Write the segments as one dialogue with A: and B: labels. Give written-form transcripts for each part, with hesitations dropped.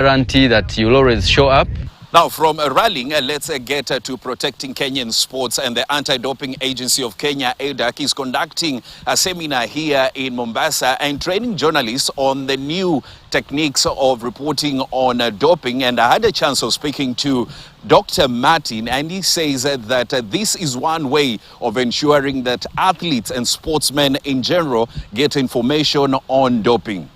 A: guarantee that you'll always show up.
B: Now, from rallying, let's get to protecting Kenyan sports. And the Anti-Doping Agency of Kenya, ADAC, is conducting a seminar here in Mombasa and training journalists on the new techniques of reporting on doping. And I had a chance of speaking to Dr. Martin, and he says that this is one way of ensuring that athletes and sportsmen in general get information on doping.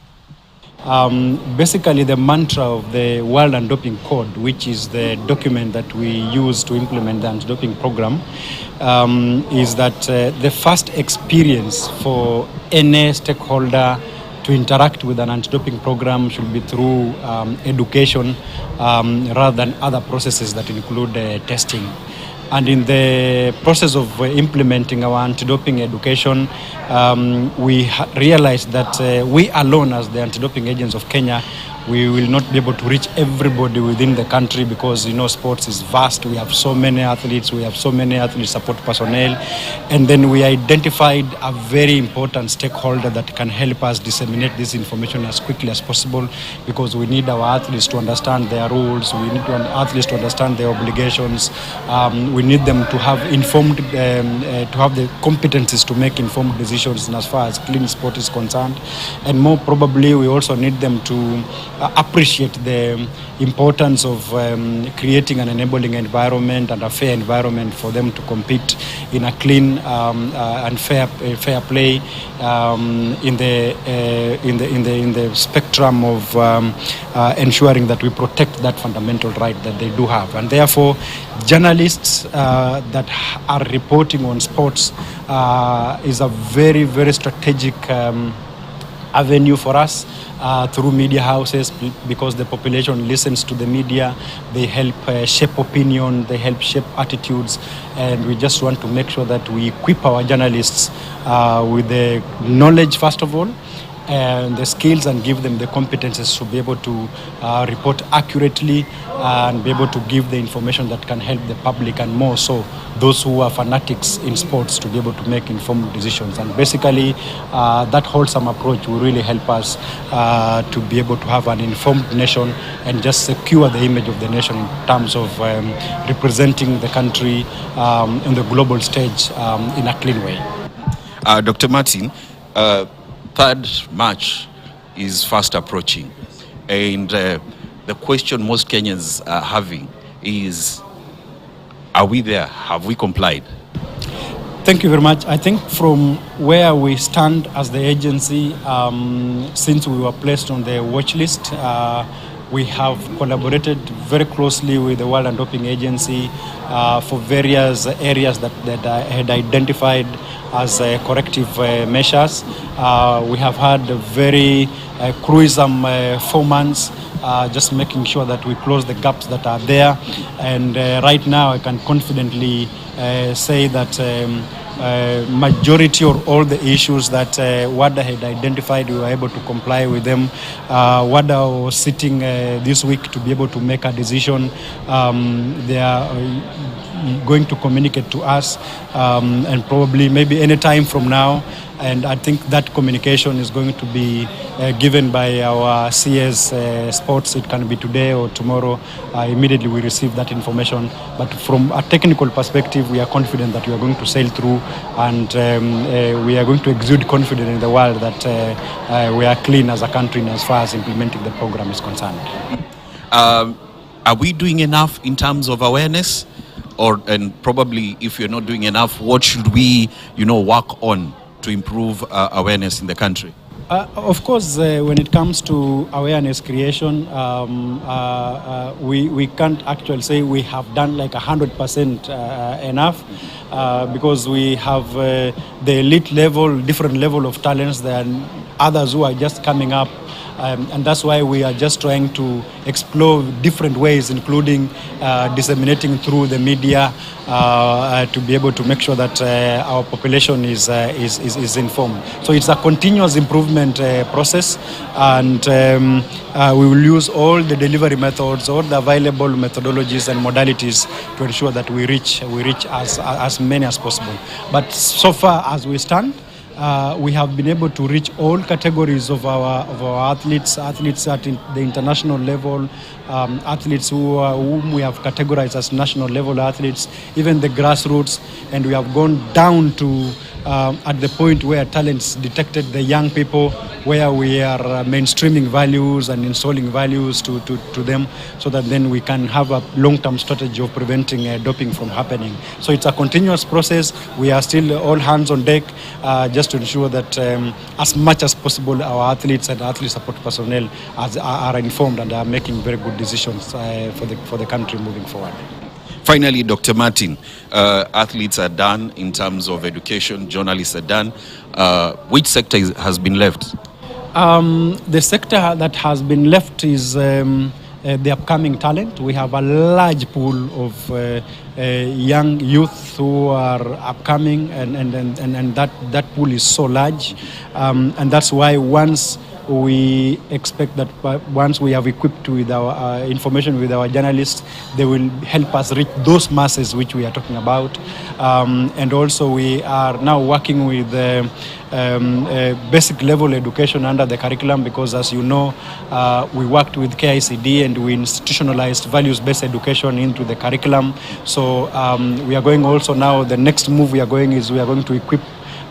C: Basically, the mantra of the World Anti-Doping Code, which is the document that we use to implement the anti-doping program, is that the first experience for any stakeholder to interact with an anti-doping program should be through education rather than other processes that include testing. And in the process of implementing our anti-doping education, we realized that we alone, as the anti-doping agents of Kenya, we will not be able to reach everybody within the country because, sports is vast. We have so many athletes, support personnel. And then we identified a very important stakeholder that can help us disseminate this information as quickly as possible, because we need our athletes to understand their rules. We need our athletes to understand their obligations. We need them to have to have the competencies to make informed decisions as far as clean sport is concerned. And more probably, we also need them to appreciate the importance of creating an enabling environment and a fair environment for them to compete in a clean and fair play in the spectrum of ensuring that we protect that fundamental right that they do have. And therefore, journalists that are reporting on sports is a very, very strategic avenue for us through media houses, because the population listens to the media. They help shape opinion, they help shape attitudes, and we just want to make sure that we equip our journalists with the knowledge, first of all, and the skills, and give them the competences to be able to report accurately and be able to give the information that can help the public, and more so those who are fanatics in sports, to be able to make informed decisions. And basically that wholesome approach will really help us to be able to have an informed nation and just secure the image of the nation in terms of representing the country on the global stage in a clean way.
B: Dr. Martin, 3rd March is fast approaching, and the question most Kenyans are having is, are we there? Have we complied?
C: Thank you very much. I think from where we stand as the agency, since we were placed on the watch list, we have collaborated very closely with the World Anti-Doping Agency for various areas that I had identified as corrective measures. We have had a very gruesome 4 months, just making sure that we close the gaps that are there. And right now I can confidently say that majority or all the issues that WADA had identified, we were able to comply with them. WADA was sitting this week to be able to make a decision. They are going to communicate to us and probably maybe any time from now. And I think that communication is going to be given by our CS Sports. It can be today or tomorrow. Immediately we receive that information. But from a technical perspective, we are confident that we are going to sail through, and we are going to exude confidence in the world that we are clean as a country as far as implementing the program is concerned.
B: Are we doing enough in terms of awareness? And probably if you're not doing enough, what should we, work on to improve awareness in the country?
C: Of course, when it comes to awareness creation, we can't actually say we have done like 100% enough, because we have the elite level, different level of talents. There are others who are just coming up. And that's why we are just trying to explore different ways, including disseminating through the media to be able to make sure that our population is informed. So it's a continuous improvement process, and we will use all the delivery methods, all the available methodologies and modalities to ensure that we reach as many as possible. But so far as we stand, we have been able to reach all categories of our athletes at the international level, athletes whom we have categorized as national level athletes, even the grassroots, and we have gone down to at the point where talents detected, the young people, where we are mainstreaming values and installing values to them, so that then we can have a long-term strategy of preventing doping from happening. So it's a continuous process. We are still all hands on deck, just to ensure that as much as possible our athletes and athlete support personnel are informed and are making very good decisions for the country moving forward.
B: Finally, Dr. Martin, athletes are done in terms of education, journalists are done. Which sector has been left?
C: The sector that has been left is the upcoming talent. We have a large pool of young youth who are upcoming, and that pool is so large, and that's why once we expect that once we have equipped with our information with our journalists, they will help us reach those masses which we are talking about. And also we are now working with basic level education under the curriculum, because as you know, we worked with KICD and we institutionalized values-based education into the curriculum. So we are going also now, the next move we are going to equip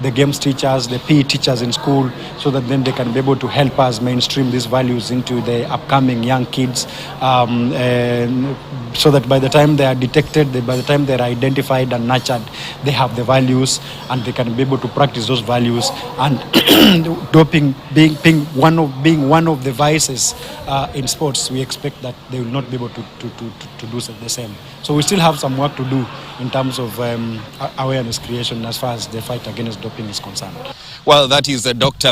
C: the games teachers, the PE teachers in school, so that then they can be able to help us mainstream these values into the upcoming young kids, so that by the time they are detected, by the time they are identified and nurtured, they have the values and they can be able to practice those values. And doping being one of the vices in sports, we expect that they will not be able to do the same. So we still have some work to do in terms of awareness creation as far as the fight against doping is concerned.
B: Well, that is the Dr.